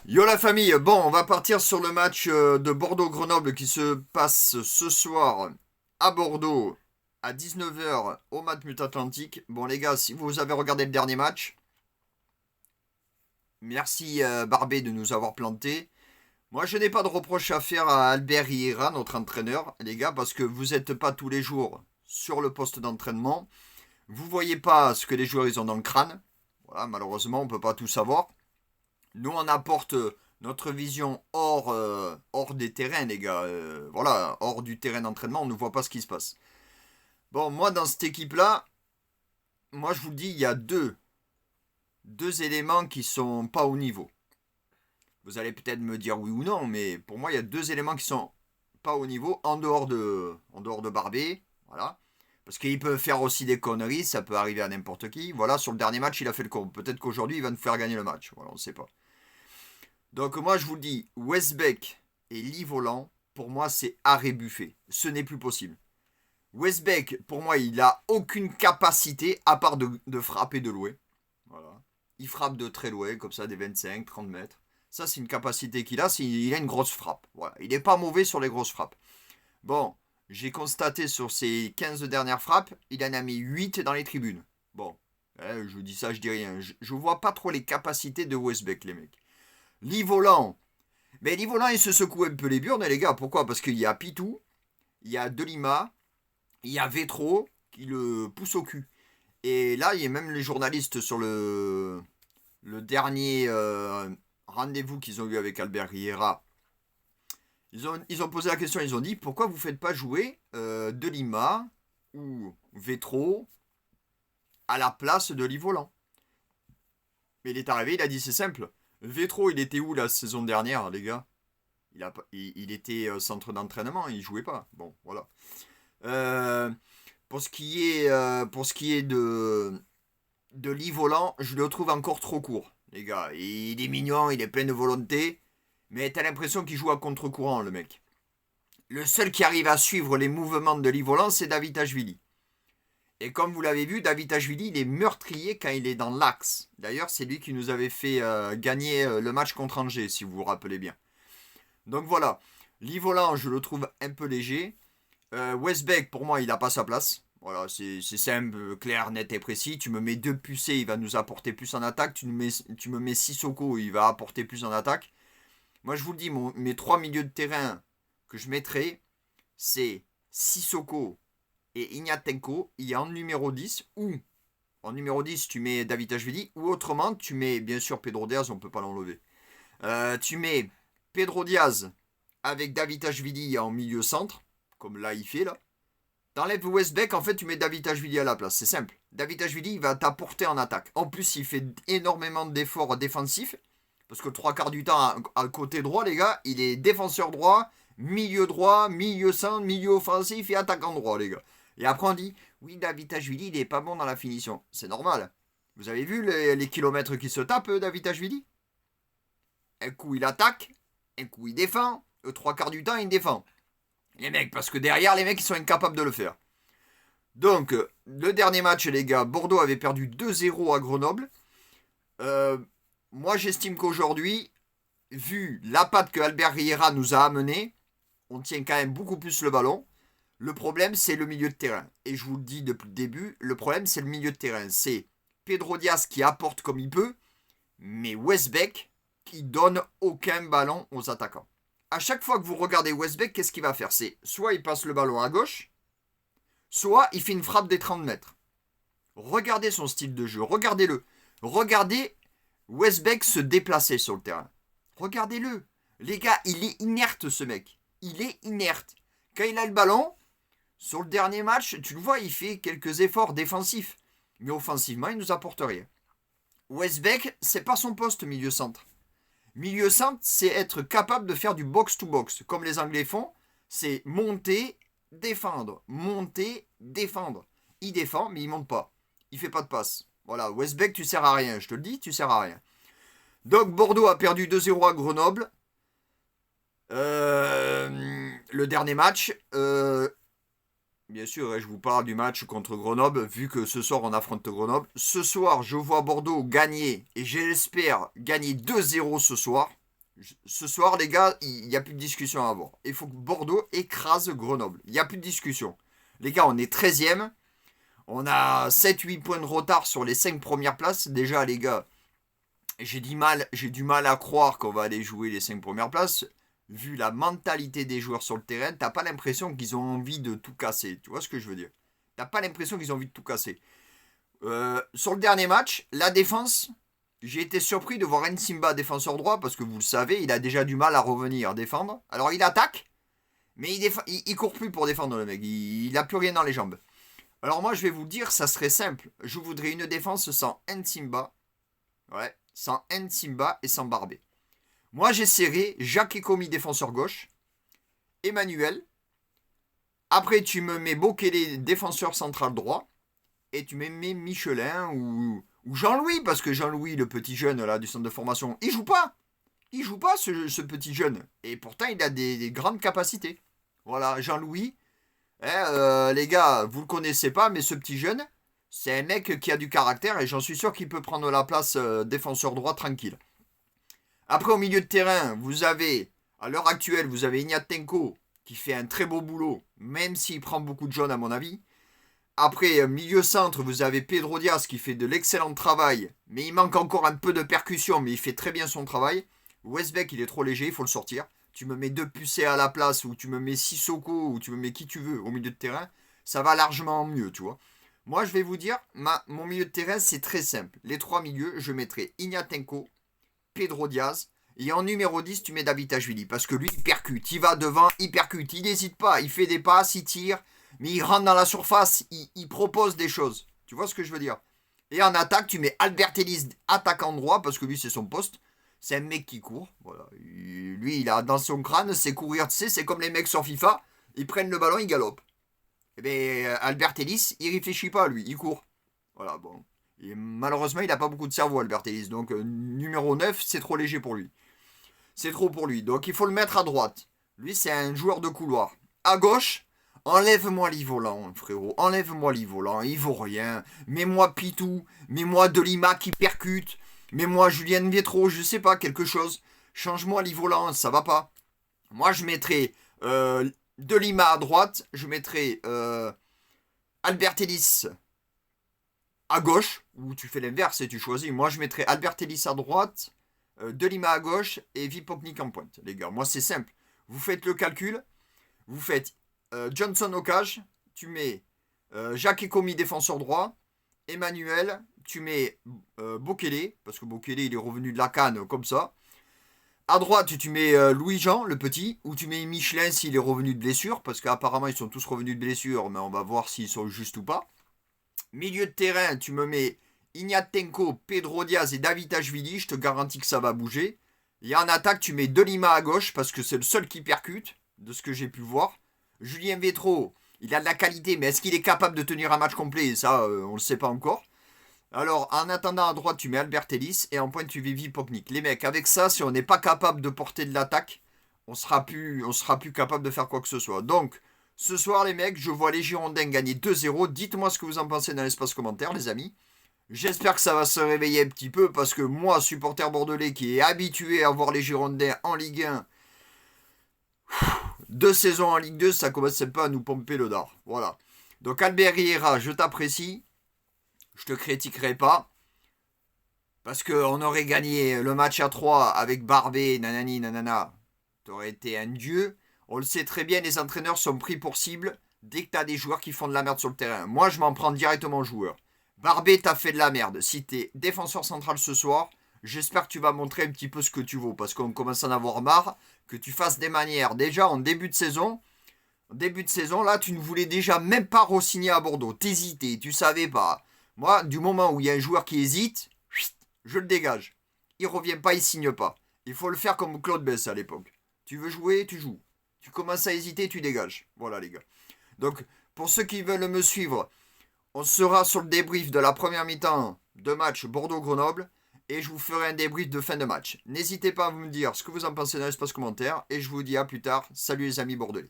Yo la famille, bon, on va partir sur le match de Bordeaux-Grenoble qui se passe ce soir à Bordeaux à 19 h au Matmut Atlantique. Bon les gars, si vous avez regardé le dernier match, merci Barbet de nous avoir planté. Moi je n'ai pas de reproche à faire à Albert Riera, notre entraîneur, les gars, parce que vous n'êtes pas tous les jours sur le poste d'entraînement. Vous voyez pas ce que les joueurs ils ont dans le crâne. Voilà, malheureusement on peut pas tout savoir. Nous, on apporte notre vision hors des terrains, les gars. Voilà, hors du terrain d'entraînement, on ne voit pas ce qui se passe. Bon, moi, dans cette équipe-là, moi, je vous le dis, il y a deux éléments qui sont pas au niveau. Vous allez peut-être me dire oui ou non, mais pour moi, il y a deux éléments qui sont pas au niveau en dehors de Barbet. Voilà. Parce qu'il peut faire aussi des conneries, ça peut arriver à n'importe qui. Voilà, sur le dernier match, il a fait le con. Peut-être qu'aujourd'hui, il va nous faire gagner le match. Voilà, on ne sait pas. Donc moi je vous le dis, Westbeck et Lee Volant, pour moi c'est arrêt buffet. Ce n'est plus possible. Westbeck, pour moi, il a aucune capacité à part de frapper de loin. Voilà. Il frappe de très loin, comme ça, des 25, 30 mètres. Ça, c'est une capacité qu'il a, il a une grosse frappe. Voilà. Il n'est pas mauvais sur les grosses frappes. Bon, j'ai constaté sur ses 15 dernières frappes, il en a mis 8 dans les tribunes. Bon, je dis ça, je dis rien. Je vois pas trop les capacités de Westbeck, les mecs. L'Ivolant. Mais l'Ivolant, il se secoue un peu les burnes, les gars. Pourquoi? Parce qu'il y a Pitou, il y a Delima, il y a Vétro qui le pousse au cul. Et là, il y a même les journalistes sur le dernier rendez-vous qu'ils ont eu avec Albert Riera. Ils ont posé la question, ils ont dit pourquoi vous ne faites pas jouer Delima ou Vétro à la place de l'Ivolant? Mais il est arrivé, il a dit c'est simple. Vétro, il était où la saison dernière, les gars? Il était centre d'entraînement, il jouait pas. Bon, voilà. Euh, pour ce qui est de l'Ivolant, je le trouve encore trop court, les gars. Il est mignon, il est plein de volonté, mais t'as l'impression qu'il joue à contre-courant, le mec. Le seul qui arrive à suivre les mouvements de l'Ivolant, c'est David Ashvili. Et comme vous l'avez vu, David Ashvili, il est meurtrier quand il est dans l'axe. D'ailleurs, c'est lui qui nous avait fait gagner le match contre Angers, si vous vous rappelez bien. Donc voilà, Livolan, je le trouve un peu léger. Westbeck, pour moi, il n'a pas sa place. Voilà, c'est simple, clair, net et précis. Tu me mets deux pucés, il va nous apporter plus en attaque. Tu me mets Sissoko, il va apporter plus en attaque. Moi, je vous le dis, mes trois milieux de terrain que je mettrai, c'est Sissoko et Ignatenko. Il y a en numéro 10 ou en numéro 10, tu mets David Ashvili ou autrement, tu mets bien sûr Pedro Diaz, on ne peut pas l'enlever. Tu mets Pedro Diaz avec David Ashvili en milieu centre, comme là il fait là. T'enlèves Westbeck, en fait tu mets David Ashvili à la place, c'est simple. David Ashvili il va t'apporter en attaque. En plus il fait énormément d'efforts défensifs, parce que trois quarts du temps à côté droit les gars, il est défenseur droit, milieu centre, milieu offensif et attaquant droit les gars. Et après on dit, oui David Ashvili il est pas bon dans la finition. C'est normal. Vous avez vu les kilomètres qui se tapent David Ashvili? Un coup il attaque, un coup il défend, trois quarts du temps il défend. Les mecs, parce que derrière les mecs ils sont incapables de le faire. Donc, le dernier match les gars, Bordeaux avait perdu 2-0 à Grenoble. Euh, Moi j'estime qu'aujourd'hui, vu la patte que Albert Riera nous a amené, on tient quand même beaucoup plus le ballon. Le problème c'est le milieu de terrain. Et je vous le dis depuis le début, le problème c'est le milieu de terrain. C'est Pedro Diaz qui apporte comme il peut, mais Westbeck qui donne aucun ballon aux attaquants. À chaque fois que vous regardez Westbeck, qu'est-ce qu'il va faire? C'est soit il passe le ballon à gauche, soit il fait une frappe des 30 mètres. Regardez son style de jeu, regardez-le. Regardez Westbeck se déplacer sur le terrain. Regardez-le. Les gars, il est inerte ce mec. Il est inerte. Quand il a le ballon, sur le dernier match, tu le vois, il fait quelques efforts défensifs. Mais offensivement, il ne nous apporte rien. Westbeck, c'est pas son poste milieu centre. Milieu centre, c'est être capable de faire du box-to-box. Comme les Anglais font, c'est monter, défendre. Monter, défendre. Il défend, mais il monte pas. Il fait pas de passe. Voilà, Westbeck, tu sers à rien. Je te le dis, tu sers à rien. Donc, Bordeaux a perdu 2-0 à Grenoble. Le dernier match. Bien sûr, je vous parle du match contre Grenoble, vu que ce soir on affronte Grenoble. Ce soir, je vois Bordeaux gagner, et j'espère gagner 2-0 ce soir. Ce soir, les gars, il n'y a plus de discussion à avoir. Il faut que Bordeaux écrase Grenoble. Il n'y a plus de discussion. Les gars, on est 13e. On a 7-8 points de retard sur les 5 premières places. Déjà, les gars, j'ai du mal à croire qu'on va aller jouer les 5 premières places. Vu la mentalité des joueurs sur le terrain, t'as pas l'impression qu'ils ont envie de tout casser. Tu vois ce que je veux dire? T'as pas l'impression qu'ils ont envie de tout casser. Sur le dernier match, la défense, j'ai été surpris de voir Nsimba défenseur droit parce que vous le savez, il a déjà du mal à revenir défendre. Alors il attaque, mais il court plus pour défendre le mec. Il a plus rien dans les jambes. Alors moi je vais vous dire, ça serait simple. Je voudrais une défense sans Nsimba. Ouais, sans Nsimba et sans Barbé. Moi j'essaierai Jacques Ekomi défenseur gauche. Emmanuel. Après tu me mets Bokele défenseur central droit. Et tu me mets Michelin ou Jean-Louis, parce que Jean-Louis, le petit jeune là du centre de formation, il joue pas. Il joue pas ce petit jeune. Et pourtant, il a des grandes capacités. Voilà, Jean-Louis. Les gars, vous le connaissez pas, mais ce petit jeune, c'est un mec qui a du caractère et j'en suis sûr qu'il peut prendre la place défenseur droit tranquille. Après, au milieu de terrain, vous avez, à l'heure actuelle, vous avez Ignatenko qui fait un très beau boulot, même s'il prend beaucoup de jaunes à mon avis. Après, milieu centre, vous avez Pedro Diaz qui fait de l'excellent travail, mais il manque encore un peu de percussion, mais il fait très bien son travail. Westbeck, il est trop léger, il faut le sortir. Tu me mets 2 Pucé à la place, ou tu me mets Sissoko, ou tu me mets qui tu veux au milieu de terrain, ça va largement mieux, tu vois. Moi, je vais vous dire, mon milieu de terrain, c'est très simple. Les 3 milieux, je mettrai Ignatenko, Pedro Diaz, et en numéro 10, tu mets Davitashvili, parce que lui, il percute, il va devant, il percute, il n'hésite pas, il fait des passes, il tire, mais il rentre dans la surface, il propose des choses. Tu vois ce que je veux dire? Et en attaque, tu mets Albert Ellis attaquant droit, parce que lui, c'est son poste. C'est un mec qui court. Voilà. Lui, il a dans son crâne, c'est courir, tu sais, c'est comme les mecs sur FIFA. Ils prennent le ballon, ils galopent. Et bien, Albert Ellis, il réfléchit pas, lui, il court. Voilà, bon. Et malheureusement, il n'a pas beaucoup de cerveau, Albert Ellis. Donc, numéro 9, c'est trop léger pour lui. C'est trop pour lui. Donc, il faut le mettre à droite. Lui, c'est un joueur de couloir. À gauche, enlève-moi l'Ivolant, frérot. Enlève-moi l'Ivolant. Il vaut rien. Mets-moi Pitou. Mets-moi Delima qui percute. Mets-moi Julien Vietro. Je sais pas, quelque chose. Change-moi l'Ivolant. Ça va pas. Moi, je mettrais Delima à droite. Je mettrais Albert Ellis à gauche. Ou tu fais l'inverse et tu choisis. Moi, je mettrais Albert Ellis à droite. Delima à gauche. Et Vipoknik en pointe, les gars. Moi, c'est simple. Vous faites le calcul. Vous faites Johnson au cage, tu mets Jacques Ekomi défenseur droit, Emmanuel, tu mets Bokele, parce que Bokele il est revenu de la canne comme ça. À droite, tu mets Louis-Jean, le petit, ou tu mets Michelin s'il est revenu de blessure, parce qu'apparemment ils sont tous revenus de blessure, mais on va voir s'ils sont justes ou pas. Milieu de terrain, tu me mets Ignatenko, Pedro Diaz et Davitashvili, je te garantis que ça va bouger. Et en attaque, tu mets Delima à gauche, parce que c'est le seul qui percute, de ce que j'ai pu voir. Julien Vietro, il a de la qualité, mais est-ce qu'il est capable de tenir un match complet? Ça, on ne le sait pas encore. Alors, en attendant, à droite, tu mets Albert Ellis et en pointe, tu mets Vipoknik. Les mecs, avec ça, si on n'est pas capable de porter de l'attaque, on sera plus capable de faire quoi que ce soit. Donc, ce soir, les mecs, je vois les Girondins gagner 2-0. Dites-moi ce que vous en pensez dans l'espace commentaire, les amis. J'espère que ça va se réveiller un petit peu parce que moi, supporter bordelais qui est habitué à voir les Girondins en Ligue 1, 2 saisons en Ligue 2, ça commence pas à nous pomper le dard. Voilà. Donc Albert Riera, je t'apprécie. Je te critiquerai pas. Parce qu'on aurait gagné le match à 3 avec Barbé, nanani, nanana. T'aurais été un dieu. On le sait très bien, les entraîneurs sont pris pour cible dès que t'as des joueurs qui font de la merde sur le terrain. Moi, je m'en prends directement aux joueurs. Barbé, t'as fait de la merde. Si t'es défenseur central ce soir, j'espère que tu vas montrer un petit peu ce que tu vaux. Parce qu'on commence à en avoir marre. Que tu fasses des manières. Déjà, en début de saison, là, tu ne voulais déjà même pas re-signer à Bordeaux. T'hésitais, tu savais pas. Moi, du moment où il y a un joueur qui hésite, je le dégage. Il revient pas, il signe pas. Il faut le faire comme Claude Bess à l'époque. Tu veux jouer, tu joues. Tu commences à hésiter, tu dégages. Voilà, les gars. Donc, pour ceux qui veulent me suivre, on sera sur le débrief de la première mi-temps de match Bordeaux-Grenoble. Et je vous ferai un débrief de fin de match. N'hésitez pas à me dire ce que vous en pensez dans l'espace commentaire. Et je vous dis à plus tard. Salut les amis bordelais.